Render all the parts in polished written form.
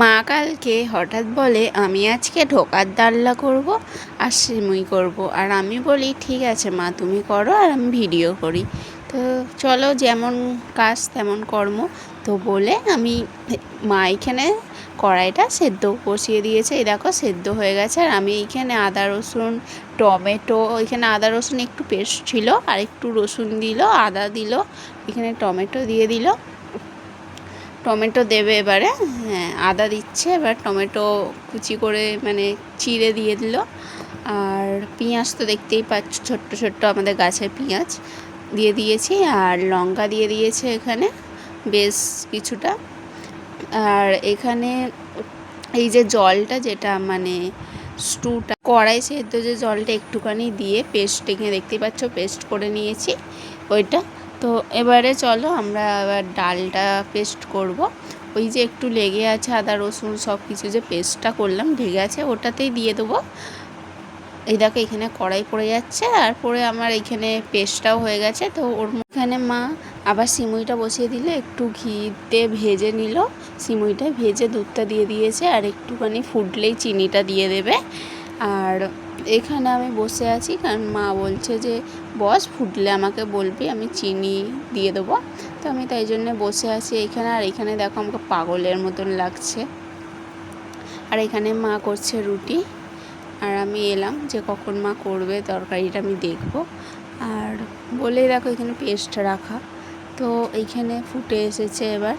মা কালকে হঠাৎ বলে আমি আজকে ঢোকার ডালনা করব আর সিমুই করব। আর আমি বলি ঠিক আছে মা তুমি করো আর আমি ভিডিও করি। তো চলো যেমন কাজ তেমন কর্ম। তো বলে আমি মা এখানে কড়াইটা সেদ্ধ বসিয়ে দিয়েছে। এই দেখো সেদ্ধ হয়ে গেছে। আর আমি এইখানে আদা রসুন টমেটো, এখানে আদা রসুন একটু পেস্ট ছিল আর একটু রসুন দিল, আদা দিল, এখানে টমেটো দিয়ে দিল। টমেটো দেবে এবারে, হ্যাঁ আদা দিচ্ছে, এবার টমেটো কুচি করে মানে চিড়ে দিয়ে দিল। আর পেঁয়াজ তো দেখতেই পাচ্ছ ছোট্ট ছোট্ট আমাদের গাছের পেঁয়াজ দিয়ে দিয়েছি। আর লঙ্কা দিয়ে দিয়েছে এখানে বেশ কিছুটা। আর এখানে এই যে জলটা যেটা মানে স্টুটা কড়াই সেদ্ধ যে জলটা একটুখানি দিয়ে পেস্ট, এখানে দেখতেই পাচ্ছ পেস্ট করে নিয়েছি ওইটা। তো এবারে চলো আমরা আবার ডালটা পেস্ট করব। ওই যে একটু লেগে আছে আদা রসুন সব কিছু যে পেস্টটা করলাম লেগে আছে ওটাতেই দিয়ে দেবো। এই দেখো এখানে কড়াই পড়ে যাচ্ছে আর পরে আমার এইখানে পেস্টটাও হয়ে গেছে। তো ওর এখানে মা আবার সিমুইটা বসিয়ে দিলে, একটু ঘিতে ভেজে নিল সিমুইটা, ভেজে দুধটা দিয়ে দিয়েছে আর একটুখানি ফুটলেই চিনিটা দিয়ে দেবে। আর এখানে আমি বসে আছি কারণ মা বলছে যে বস ফুটলে আমাকে বলবি, আমি চিনি দিয়ে দেবো। তো আমি তাই জন্যে বসে আছি এখানে। আর এখানে দেখো আমাকে পাগলের মতন লাগছে। আর এখানে মা করছে রুটি আর আমি এলাম যে কখন মা করবে তরকারিটা আমি দেখব। আর বলেই দেখো এখানে পেস্ট রাখা। তো এইখানে ফুটে এসেছে এবার।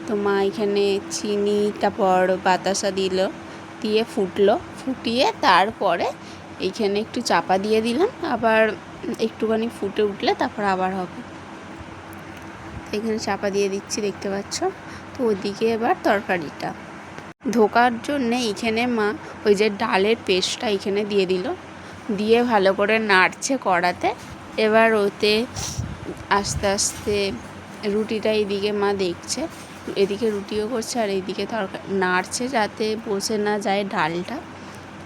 তো মা এখানে চিনি তারপর বাতাসা দিল, দিয়ে ফুটলো, ফুটিয়ে তারপরে এইখানে একটু চাপা দিয়ে দিলাম। আবার একটুখানি ফুটে উঠলে তারপর আবার হবে। এখানে চাপা দিয়ে দিচ্ছি দেখতে পাচ্ছ। তো ওদিকে এবার তরকারিটা ধোকার জন্যে এইখানে মা ওই যে ডালের পেস্টটা এখানে দিয়ে দিল, দিয়ে ভালো করে নাড়ছে কড়াতে। এবার ওতে আস্তে আস্তে রুটিটা এইদিকে মা দেখছে, এদিকে রুটিও করছে আর এইদিকে নাড়ছে যাতে বসে না যায় ডালটা।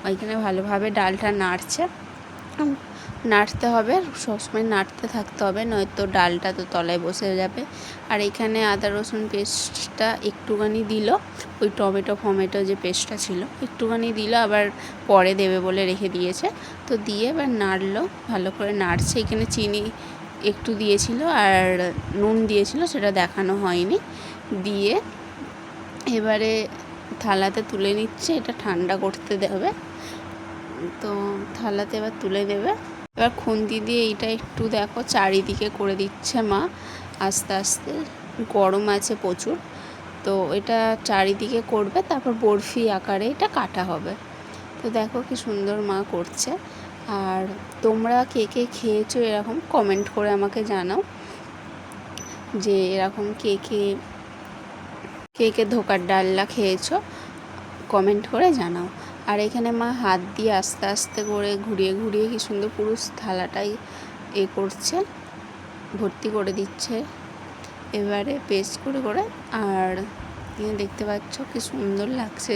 ওইখানে ভালোভাবে ডালটা নাড়ছে, নাড়তে হবে সবসময়, নাড়তে থাকতে হবে, নয়তো ডালটা তো তলায় বসে যাবে। আর এখানে আদা রসুন পেস্টটা একটুখানি দিল, ওই টমেটো যে পেস্টটা ছিল একটুখানি দিল, আবার পরে দেবে বলে রেখে দিয়েছে। তো দিয়ে এবার নাড়লো, ভালো করে নাড়ছে। এখানে চিনি একটু দিয়েছিল আর নুন দিয়েছিল, সেটা দেখানো হয়নি। দিয়ে এবারে থালাতে তুলে নিচ্ছে, এটা ঠান্ডা করতে দেবে। তো থালাতে এবার তুলে দেবে। এবার খুন্তি দিয়ে এইটা একটু দেখো চারিদিকে করে দিচ্ছে মা আস্তে আস্তে, গরম আছে প্রচুর। তো এটা চারিদিকে করবে, তারপর বরফি আকারে এটা কাটা হবে। তো দেখো কি সুন্দর মা করছে। আর তোমরা কে কে খেয়েছো এরকম কমেন্ট করে আমাকে জানাও যে এরকম কে কে ধোকার ডালনা খেয়েছো, কমেন্ট করে জানাও। আর এখানে মা হাত দিয়ে আস্তে আস্তে করে ঘুরিয়ে ঘুরিয়ে কি সুন্দর পুরো থালাটাই করছে, ভর্তি করে দিচ্ছে এবারে পেস্ট করে করে। আর দেখতে পাচ্ছ কি সুন্দর লাগছে,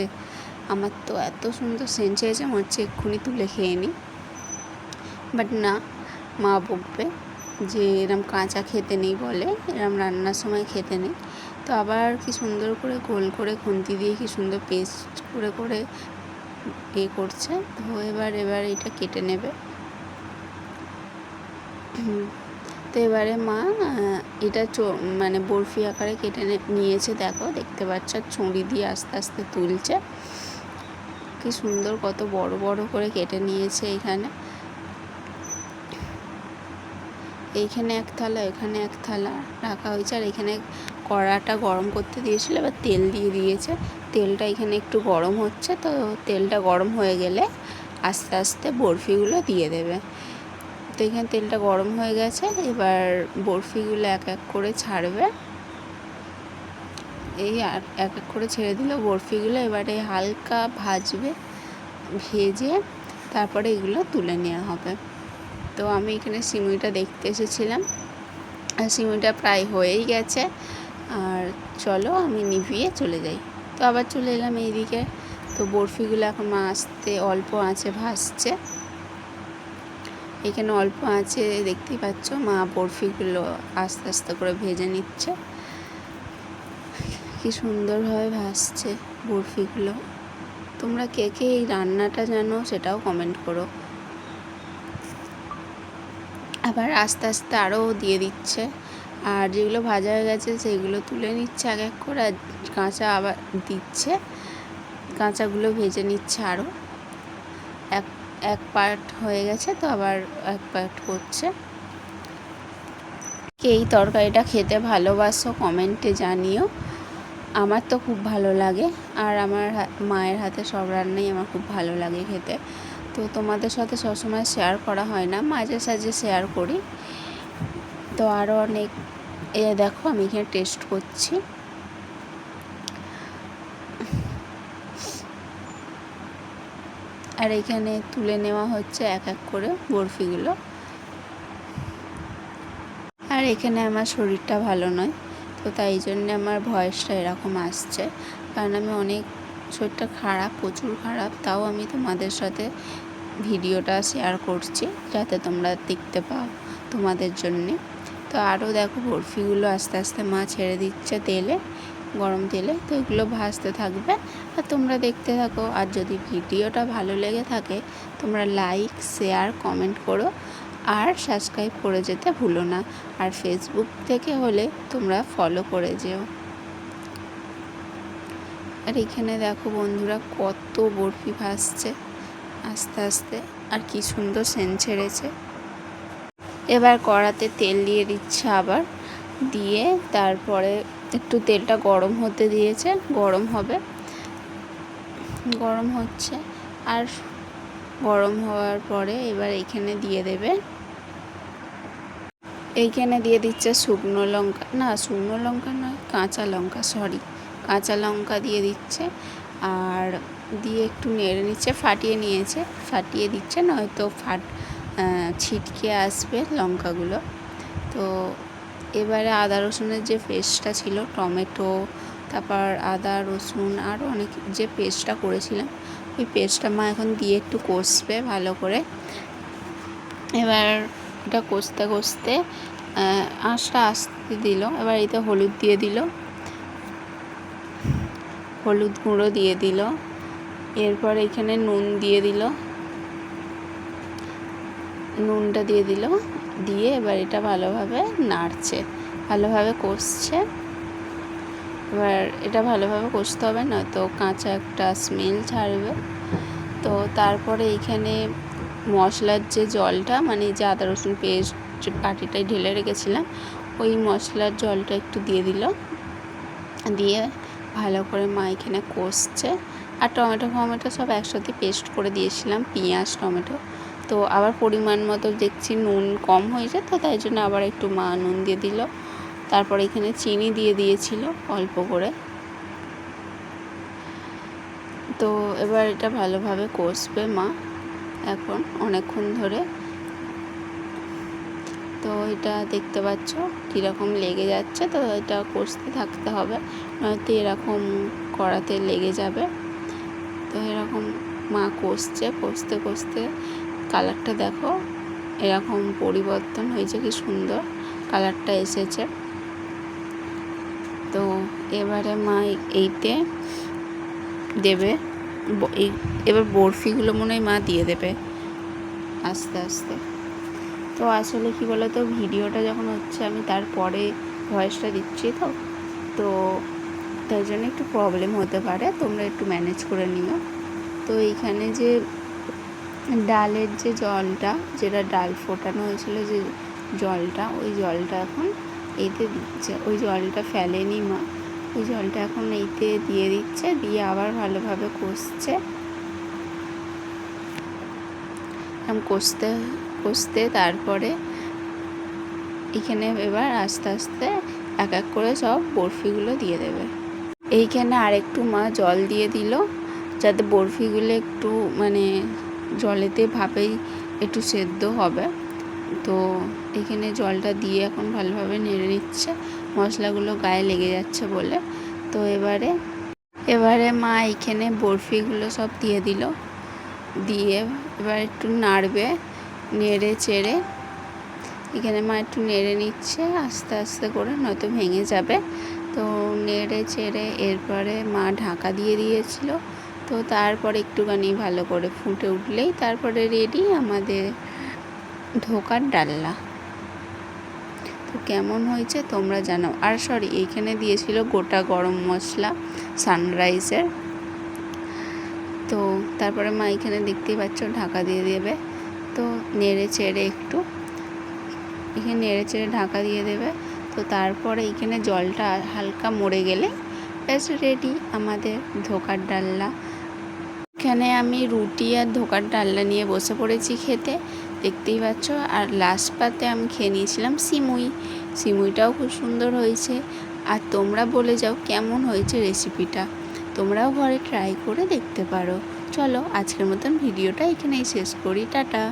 আমার তো এত সুন্দর সেন্ট হয়েছে মনে হচ্ছে এক্ষুনি তুলে খেয়ে নিই। বাট না, মা বকবে যে এরম কাঁচা খেতে নেই, বলে এরম রান্নার সময় খেতে নেই। তো আবার কি সুন্দর করে গোল করে খুন্তি দিয়ে কি সুন্দর পেস্ট করে করে করছে। তো এবার এটা কেটে নেবে। তো এবারে মা এটা মানে বরফি আকারে কেটে নিয়েছে, দেখো দেখতে পাচ্ছ, ছুরি দিয়ে আস্তে আস্তে তুলছে। কি সুন্দর কত বড় বড় করে কেটে নিয়েছে। এইখানে এক থালা, এখানে এক থালা রাখা হয়েছে। আর এখানে কড়াটা গরম করতে দিয়েছিল, এবার তেল দিয়ে দিয়েছে। তেলটা এখানে একটু গরম হচ্ছে, তো তেলটা গরম হয়ে গেলে আস্তে আস্তে বরফিগুলো দিয়ে দেবে। তো এখানে তেলটা গরম হয়ে গেছে, এবার বরফিগুলো এক এক করে ছাড়বে। এই এক এক করে ছেড়ে দিল বরফিগুলো। এবারে হালকা ভাজবে, ভেজে তারপরে এগুলো তুলে নেওয়া হবে। তো আমি এখানে সিমুইটা দেখতে এসেছিলাম, আর সিমুইটা প্রায় হয়েই গেছে। আর চলো আমি নিভিয়ে চলে যাই। তো আবার চলে এলাম এইদিকে। তো বরফিগুলো এখন মা আস্তে অল্প আঁচে ভাজছে। এখানে অল্প আঁচে দেখতেই পাচ্ছ মা বরফিগুলো আস্তে আস্তে করে ভেজে নিচ্ছে। কি সুন্দরভাবে ভাসছে বরফিগুলো। তোমরা কে কে এই রান্নাটা জানো সেটাও কমেন্ট করো। আবার আস্তে আস্তে আরও দিয়ে দিচ্ছে, আর যেগুলো ভাজা হয়ে গেছে সেইগুলো তুলে নিচ্ছে এক এক করে, আর কাঁচা আবার দিচ্ছে, কাঁচাগুলো ভেজে নিচ্ছে আরও। এক এক পার্ট হয়ে গেছে তো আবার এক পার্ট করছে। কে এই তরকারিটা খেতে ভালোবাসো কমেন্টে জানিও। আমার তো খুব ভালো লাগে, আর আমার মায়ের হাতে সব রান্নাই আমার খুব ভালো লাগে খেতে। তো তোমাদের সাথে সবসময় শেয়ার করা হয় না, মাঝে সাঝে শেয়ার করি। তো আরও অনেক দেখো আমি এখানে টেস্ট করছি। আর এখানে তুলে নেওয়া হচ্ছে এক এক করে বরফিগুলো। আর এখানে আমার শরীরটা ভালো নয়, তো তাই জন্য আমার ভয়েসটা এরকম আসছে, কারণ আমি অনেক শরীরটা খারাপ, প্রচুর খারাপ। তাও আমি তোমাদের সাথে ভিডিওটা শেয়ার করছি যাতে তোমরা দেখতে পাও তোমাদের জন্যে। তো আরও দেখো বরফিগুলো আস্তে আস্তে মা ছেড়ে দিচ্ছে তেলে, গরম তেলে। তো এগুলো ভাজতে থাকবে আর তোমরা দেখতে থাকো। আর যদি ভিডিওটা ভালো লেগে থাকে তোমরা লাইক, শেয়ার, কমেন্ট করো, আর সাবস্ক্রাইব করে যেতে ভুলো না। আর ফেসবুক থেকে হলে তোমরা ফলো করে যেও। আর এখানে দেখো বন্ধুরা কত বরফি ভাসছে আস্তে আস্তে, আর কি সুন্দর সেন্ট ছেড়েছে। এবার কড়াতে তেল দিয়ে দিচ্ছে আবার, দিয়ে তারপরে একটু তেলটা গরম হতে দিয়েছে, গরম হবে, গরম হচ্ছে। আর গরম হওয়ার পরে এবার এইখানে দিয়ে দেবে, এইখানে দিয়ে দিচ্ছে শুকনো লঙ্কা, না শুকনো লঙ্কা নয়, কাঁচা লঙ্কা, সরি, কাঁচা লঙ্কা দিয়ে দিচ্ছে। আর দিয়ে একটু নেড়ে নিচ্ছে, ফাটিয়ে নিয়েছে, ফাটিয়ে দিচ্ছে, নয়তো ছিটকে আসবে লঙ্কাগুলো। তো এবারে আদা রসুনের যে পেস্টটা ছিল, টমেটো, তারপর আদা রসুন আরও অনেক যে পেস্টটা করেছিলাম, ওই পেস্টটা মা এখন দিয়ে একটু কষবে ভালো করে। এবার এটা কষতে কষতে আঁচটা আস্তে দিল। এবার এতে হলুদ দিয়ে দিল, হলুদ গুঁড়ো দিয়ে দিল। এরপর এখানে নুন দিয়ে দিল, নুনটা দিয়ে দিল, দিয়ে এবার এটা ভালোভাবে নাড়ছে, ভালোভাবে কষছে। এবার এটা ভালোভাবে কষতে হবে, নয়তো কাঁচা একটা স্মেল ছাড়বে। তো তারপরে এইখানে মশলার যে জলটা, মানে যে আদা রসুন পেস্ট যে বাটিটায় ঢেলে রেখেছিলাম, ওই মশলার জলটা একটু দিয়ে দিল, দিয়ে ভালো করে মা এখানে কষছে। আর টমেটো ফমেটো সব একসাথে পেস্ট করে দিয়েছিলাম, পেঁয়াজ টমেটো। তো আবার পরিমাণ মতো দেখছি নুন কম হয়েছে, তো তাই জন্য আবার একটু মা নুন দিয়ে দিল। তারপর এখানে চিনি দিয়ে দিয়েছিল অল্প করে। তো এবার এটা ভালোভাবে কষবে মা এখন অনেকক্ষণ ধরে। তো এটা দেখতে পাচ্ছ কীরকম লেগে যাচ্ছে, তো এটা কষতে থাকতে হবে, নয়তো এরকম কড়াতে লেগে যাবে। তো এরকম মা কষছে, কষতে কষতে কালারটা দেখো এরকম পরিবর্তন হয়েছে, কি সুন্দর কালারটা এসেছে। তো এবারে মা এইতে দেবে, এবার বরফিগুলো মনে হয় মা দিয়ে দেবে আস্তে আস্তে। তো আসলে কি বলো তো, ভিডিওটা যখন হচ্ছে আমি তারপরে ভয়েসটা দিচ্ছি, তো তাই জন্য একটু প্রবলেম হতে পারে, তোমরা একটু ম্যানেজ করে নিও। তো এইখানে যে ডালের যে জলটা, যেটা ডাল ফোটানো হয়েছিল যে জলটা, ওই জলটা এখন এইতে দিচ্ছে। ওই জলটা ফেলেনি মা, ওই জলটা এখন এইতে দিয়ে দিচ্ছে, দিয়ে আবার ভালোভাবে কষছে। কষতে কষতে তারপরে এখানে এবার আস্তে আস্তে এক এক করে সব বরফিগুলো দিয়ে দেবে। এইখানে আরেকটু মা জল দিয়ে দিল, যাতে বরফিগুলো একটু মানে জলেতে ভাপেই একটু সেদ্ধ হবে। তো এখানে জলটা দিয়ে এখন ভালোভাবে নেড়ে নিচ্ছে, মশলাগুলো গায়ে লেগে যাচ্ছে বলে। তো এবারে মা এখানে বরফিগুলো সব দিয়ে দিল, দিয়ে এবার একটু নাড়বে, নেড়ে চেড়ে এখানে মা একটু নেড়ে নিচ্ছে আস্তে আস্তে করে, নয়তো ভেঙে যাবে। তো নেড়ে চেড়ে এরপরে মা ঢাকা দিয়ে দিয়েছিল। তো তারপরে একটুখানি ভালো করে ফুটে উঠলেই তারপরে রেডি আমাদের ধোকার ডালনা। তো কেমন হয়েছে তোমরা জানাও। আর সরি, এইখানে দিয়েছিল গোটা গরম মশলা সানরাইজের। তো তারপরে মা এখানে দেখতেই পাচ্ছ ঢাকা দিয়ে দেবে। তো নেড়ে চেড়ে একটু এখানে নেড়ে চেড়ে ঢাকা দিয়ে দেবে। তো তারপরে এইখানে জলটা হালকা মরে গেলে ব্যাস রেডি আমাদের ধোকার ডালনা। এখানে আমি রুটি আর ধোকার ডালনা নিয়ে বসে পড়েছি খেতে, দেখতেই পাচ্ছ। আর লাস্ট পাতে আমি খেয়ে নিয়েছিলাম সিমুই। সিমুইটাও খুব সুন্দর হয়েছে। আর তোমরা বলে যাও কেমন হয়েছে রেসিপিটা, তোমরাও ঘরে ট্রাই করে দেখতে পারো। চলো আজকের মতন ভিডিওটা এখানেই শেষ করি, টাটা।